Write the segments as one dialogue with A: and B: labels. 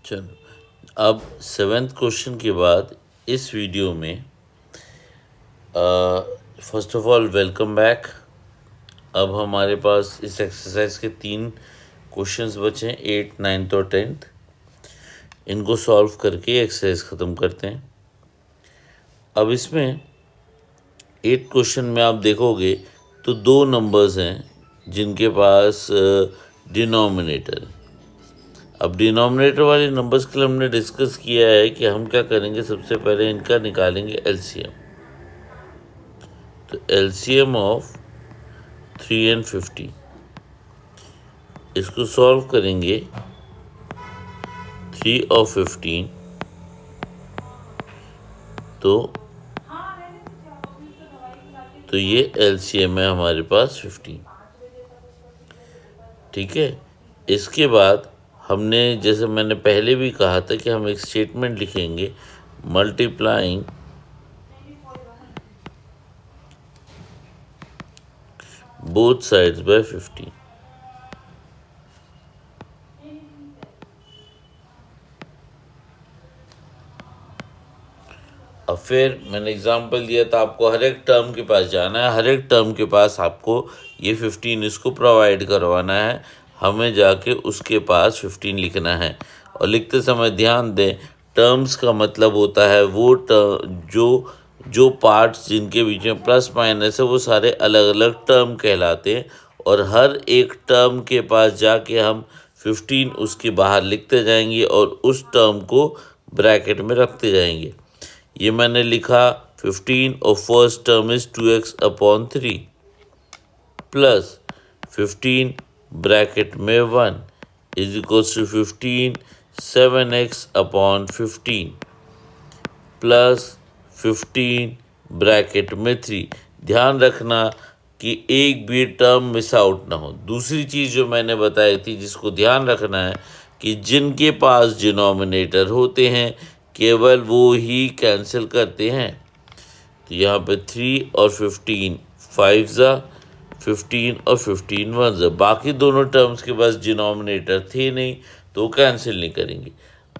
A: चलो, अब seventh question के बाद इस वीडियो में first of all welcome back. अब हमारे पास इस एक्सरसाइज के 3 क्वेश्चंस बचे हैं, 8, 9 और 10। इनको सॉल्व करके एक्सरसाइज ख़त्म करते हैं। अब इसमें 8 क्वेश्चन में आप देखोगे तो 2 नंबर्स हैं जिनके पास डिनोमिनेटर है। अब डिनोमिनेटर वाले नंबर्स के लिए हमने डिस्कस किया है कि हम क्या करेंगे, सबसे पहले इनका निकालेंगे एलसीएम। तो एलसीएम ऑफ 3 and 50, इसको सॉल्व करेंगे 3 और 15, तो ये एलसीएम है हमारे पास 15। ठीक है, इसके बाद हमने, जैसे मैंने पहले भी कहा था, कि हम एक स्टेटमेंट लिखेंगे मल्टीप्लाइंग बोथ साइड्स बाय 15। अब फिर मैंने एग्जांपल दिया था, आपको हर एक टर्म के पास जाना है, हर एक टर्म के पास आपको ये 15 इसको प्रोवाइड करवाना है। हमें जाके उसके पास 15 लिखना है। और लिखते समय ध्यान दें, टर्म्स का मतलब होता है वो जो पार्ट्स जिनके बीच में प्लस माइनस है वो सारे अलग अलग टर्म कहलाते हैं। और हर एक टर्म के पास जाके हम 15 उसके बाहर लिखते जाएंगे और उस टर्म को ब्रैकेट में रखते जाएंगे। ये मैंने लिखा 15 और first term is 2x upon 3 plus 15 bracket में 1 is equals to 15 7x upon 15 plus 15 bracket में 3। ध्यान रखना कि एक भी टर्म मिस आउट ना हो। दूसरी चीज़ जो मैंने बताई थी जिसको ध्यान रखना है कि जिनके पास डिनोमिनेटर होते हैं केवल वो ही कैंसिल करते हैं। तो यहाँ पे 3 और 15 5 ज़ा 15 और 15 1 ज़ा। बाकी दोनों टर्म्स के पास डिनोमिनेटर थे नहीं तो कैंसिल नहीं करेंगे।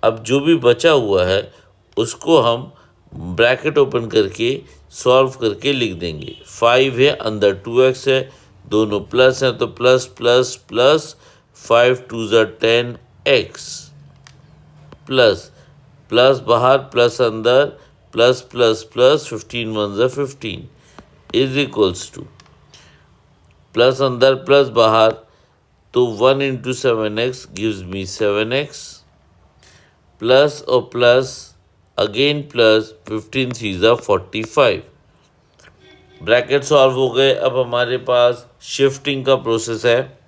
A: अब जो भी बचा हुआ है उसको हम ब्रैकेट ओपन करके सॉल्व करके लिख देंगे। 5 है, अंदर 2x है, दोनों प्लस हैं तो प्लस प्लस प्लस 5 2 ज़ा 10x प्लस प्लस बाहर प्लस अंदर प्लस प्लस प्लस 15 1 ज़ा 15 इज इक्वल्स टू प्लस अंदर प्लस बाहर, तो 1 into 7x gives me 7x plus और प्लस अगेन प्लस 15 3 ज़ा 45। ब्रैकेट सॉल्व हो गए। अब हमारे पास शिफ्टिंग का प्रोसेस है।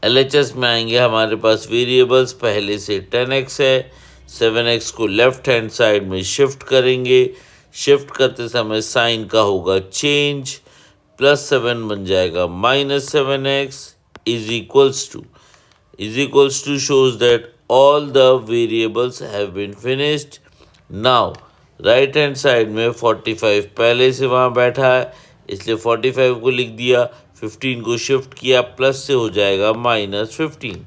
A: एलएचएस में आएंगे, हमारे पास वेरिएबल्स पहले से 10x है, 7x को लेफ्ट हैंड साइड में शिफ्ट करेंगे। शिफ्ट करते समय साइन का होगा चेंज, +7 बन जाएगा -7x is equals to shows that all the variables have been finished. Now right hand side में 45 पहले से वहाँ बैठा है इसलिए 45 को लिख दिया, 15 को शिफ्ट किया, प्लस से हो जाएगा -15,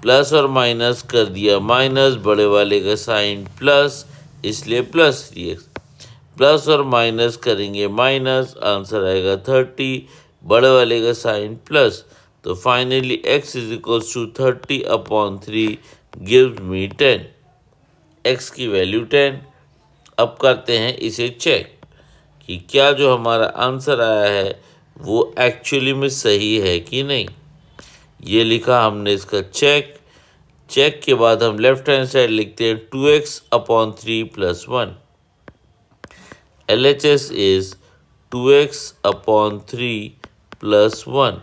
A: प्लस और माइनस कर दिया माइनस, बड़े वाले का साइन प्लस इसलिए प्लस 3x, प्लस और माइनस करेंगे माइनस, आंसर आएगा 30, बड़े वाले का साइन प्लस। तो finally x is equals to 30 upon 3 gives me 10, x की वैल्यू 10। अब करते हैं इसे चेक कि क्या जो हमारा आंसर आया है वो एक्चुअली में सही है कि नहीं। ये लिखा हमने इसका चेक के बाद हम लेफ्ट हैंड साइड लिखते हैं 2x upon 3 plus 1। LHS is 2x upon 3 plus 1.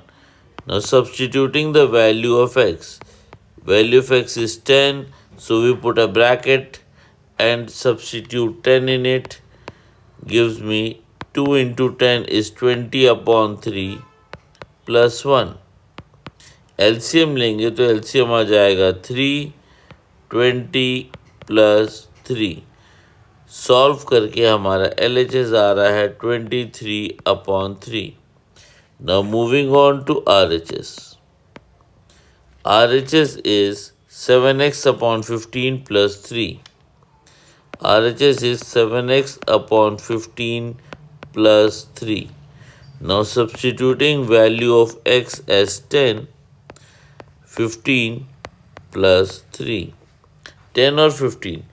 A: Now substituting the value of x. Value of x is 10, so we put a bracket and substitute 10 in it. Gives me 2 into 10 is 20 upon 3 plus 1. LCM लेंगे तो LCM आ जाएगा 3, 20 plus 3। Solve करके हमारा LHS आ रहा है 23 upon 3। Now moving on to RHS. RHS is 7x upon 15 plus 3. RHS is 7x upon 15 plus 3. Now substituting value of x as 10, 15 plus 3. 10 और 15,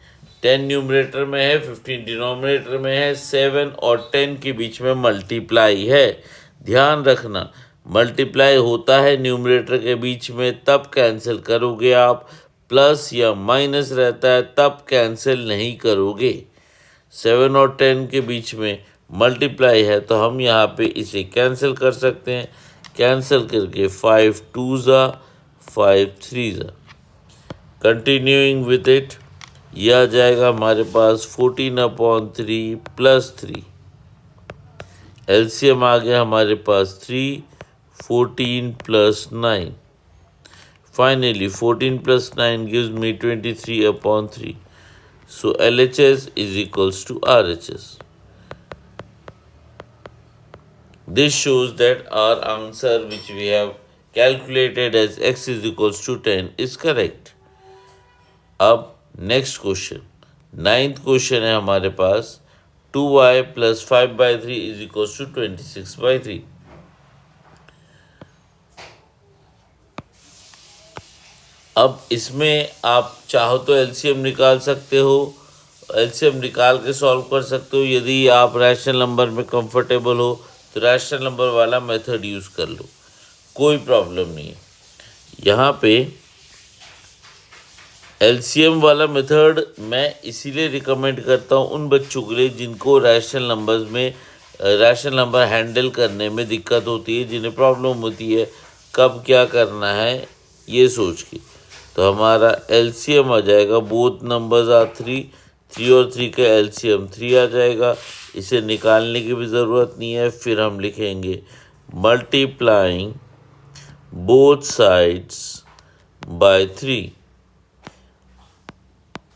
A: 10 numerator में है, 15 डिनोमिनेटर में है, 7 और 10 के बीच में मल्टीप्लाई है। ध्यान रखना, मल्टीप्लाई होता है न्यूमरेटर के बीच में तब कैंसिल करोगे आप, प्लस या माइनस रहता है तब कैंसिल नहीं करोगे। 7 और 10 के बीच में मल्टीप्लाई है तो हम यहाँ पे इसे कैंसिल कर सकते हैं। कैंसिल करके 5 2 ज़ा 5 3 ज़ा। कंटिन्यूइंग विथ इट, यह आ जाएगा हमारे पास 14/3 प्लस 3। एलसीएम आ गया हमारे पास 3, 14 plus 9। Finally, 14 plus 9 gives me 23/3. So LHS is equals to RHS. This shows that our answer which we have calculated as x is equals to 10 is correct. अब next question, 9th question है हमारे पास 2y plus 5/3 is equals to 26/3. अब इसमें आप चाहो तो LCM निकाल सकते हो, एलसीएम निकाल के सॉल्व कर सकते हो। यदि आप रैशनल नंबर में कंफर्टेबल हो तो रैशनल नंबर वाला मेथड यूज़ कर लो, कोई प्रॉब्लम नहीं है। यहाँ पे एलसीएम वाला मेथड मैं इसीलिए रिकमेंड करता हूँ उन बच्चों के लिए जिनको रैशनल नंबर्स में रैशनल नंबर हैंडल करने में दिक्कत होती है, जिन्हें प्रॉब्लम होती है कब क्या करना है ये सोच के। तो हमारा एलसीएम आ जाएगा, बोथ नंबर्स आर 3, 3 और 3 का एलसीएम 3 आ जाएगा। इसे निकालने की भी ज़रूरत नहीं है। फिर हम लिखेंगे multiplying both sides by 3,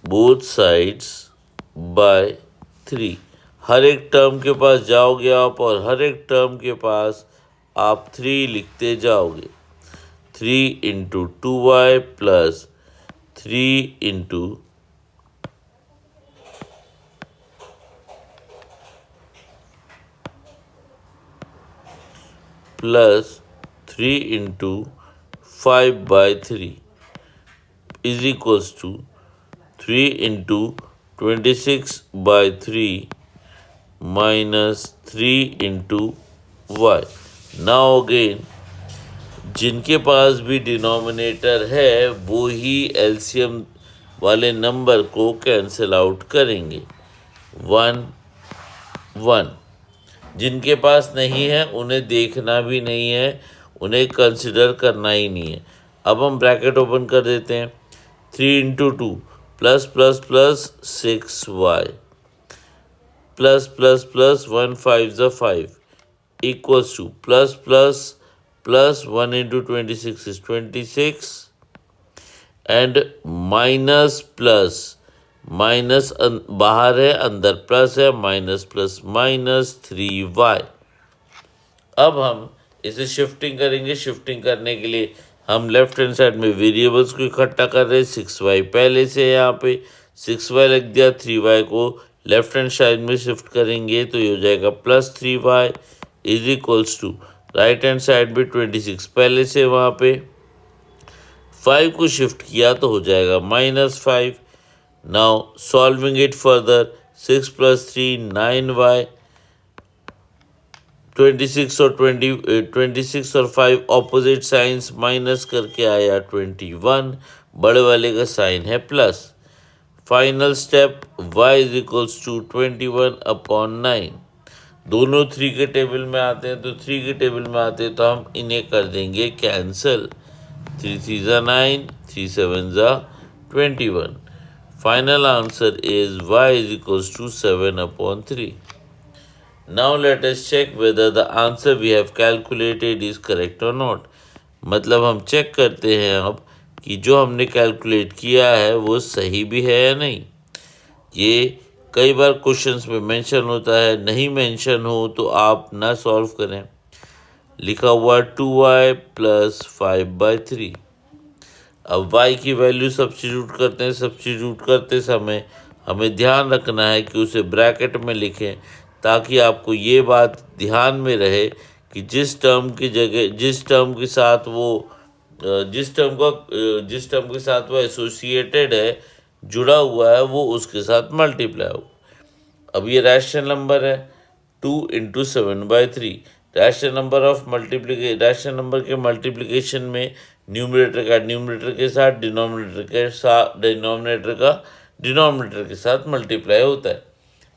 A: both sides by 3। हर एक टर्म के पास जाओगे आप और हर एक टर्म के पास आप 3 लिखते जाओगे। 3 into 2y plus 3 into plus 3 into 5/3 is equals to 3 into 26/3 minus 3 into y. Now again, जिनके पास भी डिनोमिनेटर है वो ही एलसीएम वाले नंबर को कैंसिल आउट करेंगे। 1 1। जिनके पास नहीं है उन्हें देखना भी नहीं है, उन्हें कंसिडर करना ही नहीं है। अब हम ब्रैकेट ओपन कर देते हैं। 3 into 2 plus plus plus 6y plus plus plus 1 5 ज़ा 5 equals two plus plus plus 1 into 26 is 26 and minus plus minus बाहर है अंदर प्लस है, माइनस प्लस माइनस 3y। अब हम इसे शिफ्टिंग करेंगे। शिफ्टिंग करने के लिए हम लेफ्ट हैंड साइड में वेरिएबल्स को इकट्ठा कर रहे हैं। 6y पहले से यहाँ पे 6y लग दिया, 3y को लेफ्ट हैंड साइड में शिफ्ट करेंगे तो ये हो जाएगा plus 3y is equals to right hand side में 26 पहले से वहाँ पे 5 को शिफ्ट किया तो हो जाएगा -5। Now solving it further 6 + 3 9y 26 और 5 ऑपोजिट साइंस माइनस करके आया 21, बड़े वाले का साइन है प्लस। Final step y = 21/9। दोनों 3 के टेबल में आते हैं तो 3 के टेबल में आते हैं तो हम इन्हें कर देंगे कैंसिल। 3 3 ज़ा 9, 3 7 ज़ा 21। Final answer is y = 7/3। Now let us check whether the answer we have calculated is correct or not। मतलब हम चेक करते हैं अब कि जो हमने कैलकुलेट किया है वो सही भी है या नहीं। ये कई बार क्वेश्चंस में मेंशन होता है, नहीं मेंशन हो तो आप ना सॉल्व करें। लिखा हुआ 2y + 5/3। अब y की वैल्यू सब्स्टिट्यूट करते हैं। सब्स्टिट्यूट करते समय हमें ध्यान रखना है कि उसे ब्रैकेट में लिखें, ताकि आपको ये बात ध्यान में रहे कि जिस टर्म की जगह जिस टर्म के साथ वो जिस टर्म के साथ वो एसोसिएटेड है, जुड़ा हुआ है, वो उसके साथ मल्टीप्लाई हो। अब ये रैशनल नंबर है 2 × 7/3। रैशनल नंबर के मल्टीप्लिकेशन में न्यूमरेटर के साथ डिनोमिनेटर के साथ मल्टीप्लाई होता है।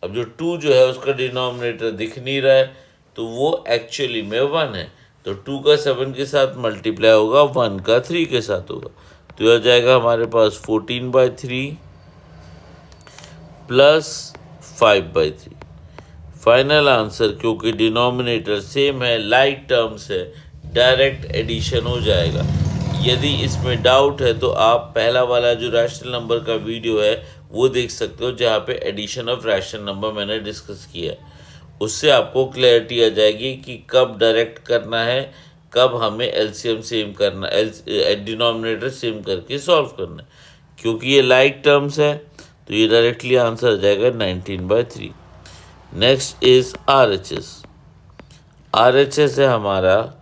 A: अब जो 2 जो है उसका डिनोमिनेटर दिख नहीं रहा है, तो वो एक्चुअली में 1 है। तो 2 का 7 के साथ मल्टीप्लाई होगा, 1 का 3 के साथ होगा। तो यह जाएगा हमारे पास 14/3 प्लस 5/3। फाइनल आंसर, क्योंकि डिनोमिनेटर सेम है, लाइक टर्म्स है, डायरेक्ट एडिशन हो जाएगा। यदि इसमें डाउट है तो आप पहला वाला जो रैशनल नंबर का वीडियो है वो देख सकते हो, जहाँ पे एडिशन ऑफ रैशनल नंबर मैंने डिस्कस किया है। उससे आपको क्लैरिटी आ जाएगी कि कब डायरेक्ट करना है, कब हमें एलसीएम सेम करना, डिनोमिनेटर सेम करके सॉल्व करना है। क्योंकि ये लाइक टर्म्स है तो ये डायरेक्टली आंसर आ जाएगा 19/3। Next is RHS। RHS है हमारा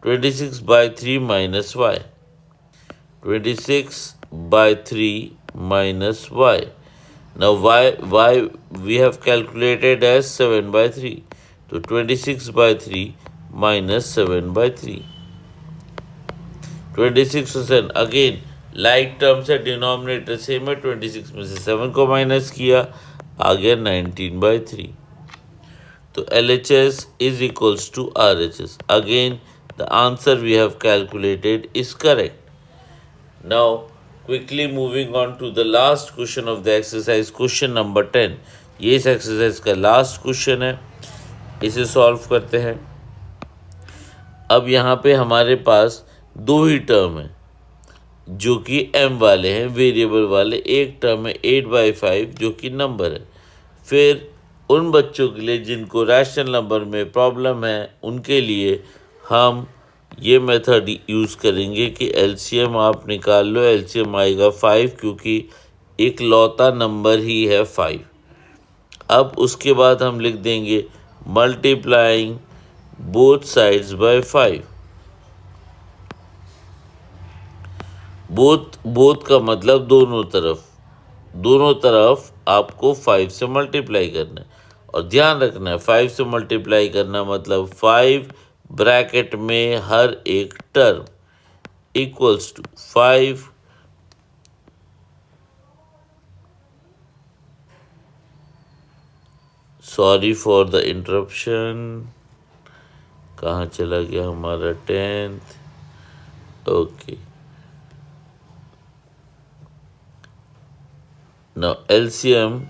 A: 26/3 minus y। 26/3 minus y. Now y we have calculated as 7/3. तो 26/3 minus 7/3. 26% अगेन लाइक टर्म से डिनोमिनेटर सेम है, 26 में से 7 को माइनस किया, आ गया 19/3। तो LHS is equals to RHS. Again the answer we have calculated is correct. Now quickly moving on to the last question of the exercise, question number 10. ये इस एक्सरसाइज का लास्ट क्वेश्चन है, इसे सॉल्व करते हैं। अब यहाँ पे हमारे पास दो ही टर्म हैं जो कि m वाले हैं, वेरिएबल वाले। एक टर्म है 8/5 जो कि नंबर है। फिर उन बच्चों के लिए जिनको रैशनल नंबर में प्रॉब्लम है, उनके लिए हम ये मेथड यूज़ करेंगे कि एलसीएम आप निकाल लो। एलसीएम आएगा 5, क्योंकि एक लौता नंबर ही है 5। अब उसके बाद हम लिख देंगे multiplying both sides by 5। Both का मतलब दोनों तरफ आपको 5 से मल्टीप्लाई करना है। और ध्यान रखना है 5 से मल्टीप्लाई करना मतलब 5 ब्रैकेट में हर एक term equals to 5 sorry for the interruption. कहाँ चला गया हमारा 10th? Okay, now LCM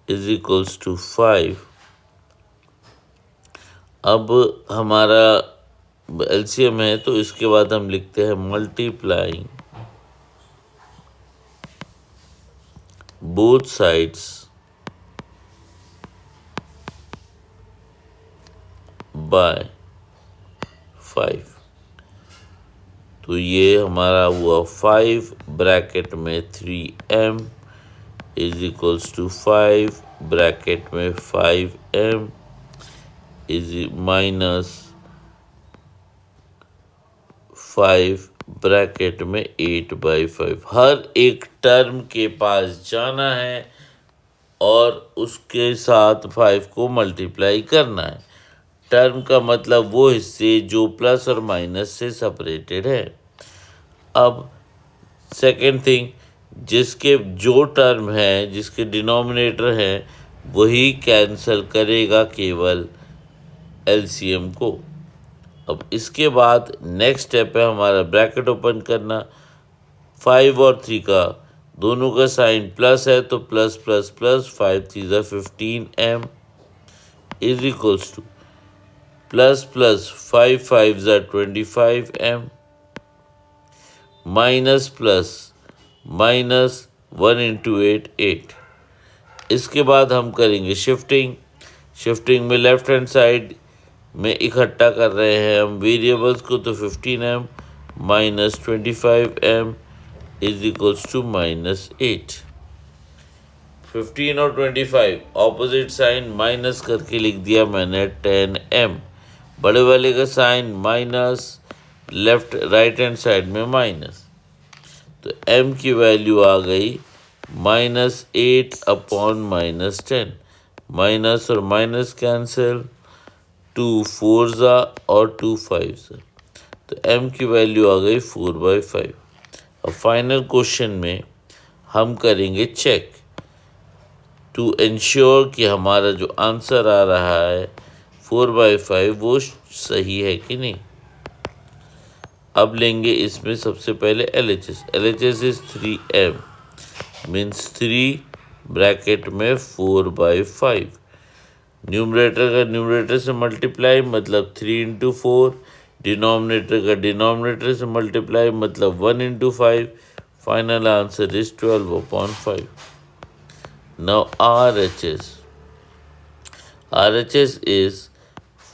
A: is equals to 5। अब हमारा LCM है तो इसके बाद हम लिखते हैं मल्टीप्लाइंग बोथ साइड्स बाय 5। तो ये हमारा हुआ 5 ब्रैकेट में 3m is equals to 5 bracket में 5m इज माइनस 5 ब्रैकेट में 8/5। हर एक टर्म के पास जाना है और उसके साथ 5 को मल्टीप्लाई करना है। टर्म का मतलब वो हिस्से जो प्लस और माइनस से सेपरेटेड है। अब सेकेंड थिंग, जिसके जो टर्म है, जिसके डिनोमिनेटर है, वही कैंसल करेगा केवल एलसीएम को। अब इसके बाद नेक्स्ट स्टेप है हमारा ब्रैकेट ओपन करना। 5 और 3 का दोनों का साइन प्लस है तो plus plus plus 5 3 15m is equals two plus plus 5 5 25m minus plus minus 1 × 8 8। इसके बाद हम करेंगे शिफ्टिंग में लेफ्ट हैंड साइड में इकट्ठा कर रहे हैं हम वेरिएबल्स को, तो 15m minus 25m is equals to minus 8। 15 और 25 ऑपोजिट साइन माइनस करके लिख दिया मैंने 10m। बड़े वाले का sign minus, left right hand side में माइनस, तो m की वैल्यू आ गई माइनस 8 अपॉन माइनस 10। माइनस और माइनस कैंसिल, 2 4 और 2 5। तो m की वैल्यू आ गई 4/5। अब फाइनल क्वेश्चन में हम करेंगे चेक टू इंश्योर कि हमारा जो आंसर आ रहा है 4/5 वो सही है कि नहीं। अब लेंगे इसमें सबसे पहले LHS। LHS is 3m means 3 bracket में 4/5। न्यूमरेटर का न्यूमरेटर से मल्टीप्लाई मतलब 3 इंटू 4, डिनोमिनेटर का डिनोमिनेटर से मल्टीप्लाई मतलब 1 into 5। Final answer is 12/5। Now RHS is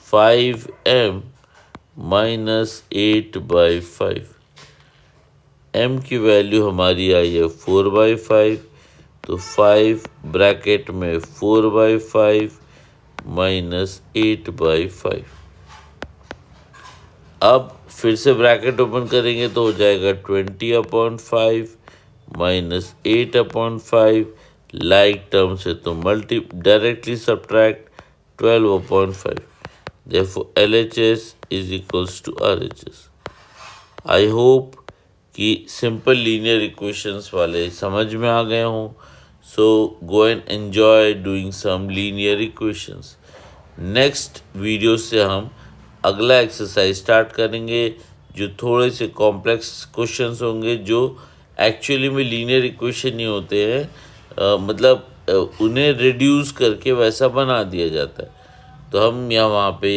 A: 5m minus 8/5। m की वैल्यू हमारी आई है 4/5, तो 5 ब्रैकेट में 4/5 माइनस 8/5। अब फिर से ब्रैकेट ओपन करेंगे तो हो जाएगा 20/5 माइनस 8/5। लाइक टर्म से तो directly subtract 12/5। Therefore LHS is equals to RHS। I hope कि सिंपल लीनियर इक्वेशंस वाले समझ में आ गए हों। So go and enjoy doing some linear equations. Next video से हम अगला एक्सरसाइज स्टार्ट करेंगे जो थोड़े से कॉम्प्लेक्स क्वेश्चंस होंगे, जो एक्चुअली में लीनियर इक्वेशन नहीं होते हैं, मतलब उन्हें रिड्यूस करके वैसा बना दिया जाता है। तो हम यहाँ पे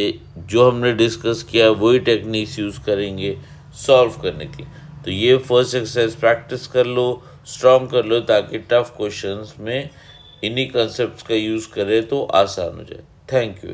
A: जो हमने डिस्कस किया वही टेक्निक्स यूज़ करेंगे सॉल्व करने की। तो ये फर्स्ट एक्सरसाइज प्रैक्टिस कर लो, स्ट्रॉन्ग कर लो, ताकि टफ क्वेश्चंस में इन्हीं कंसेप्ट्स का यूज़ करें तो आसान हो जाए। Thank you.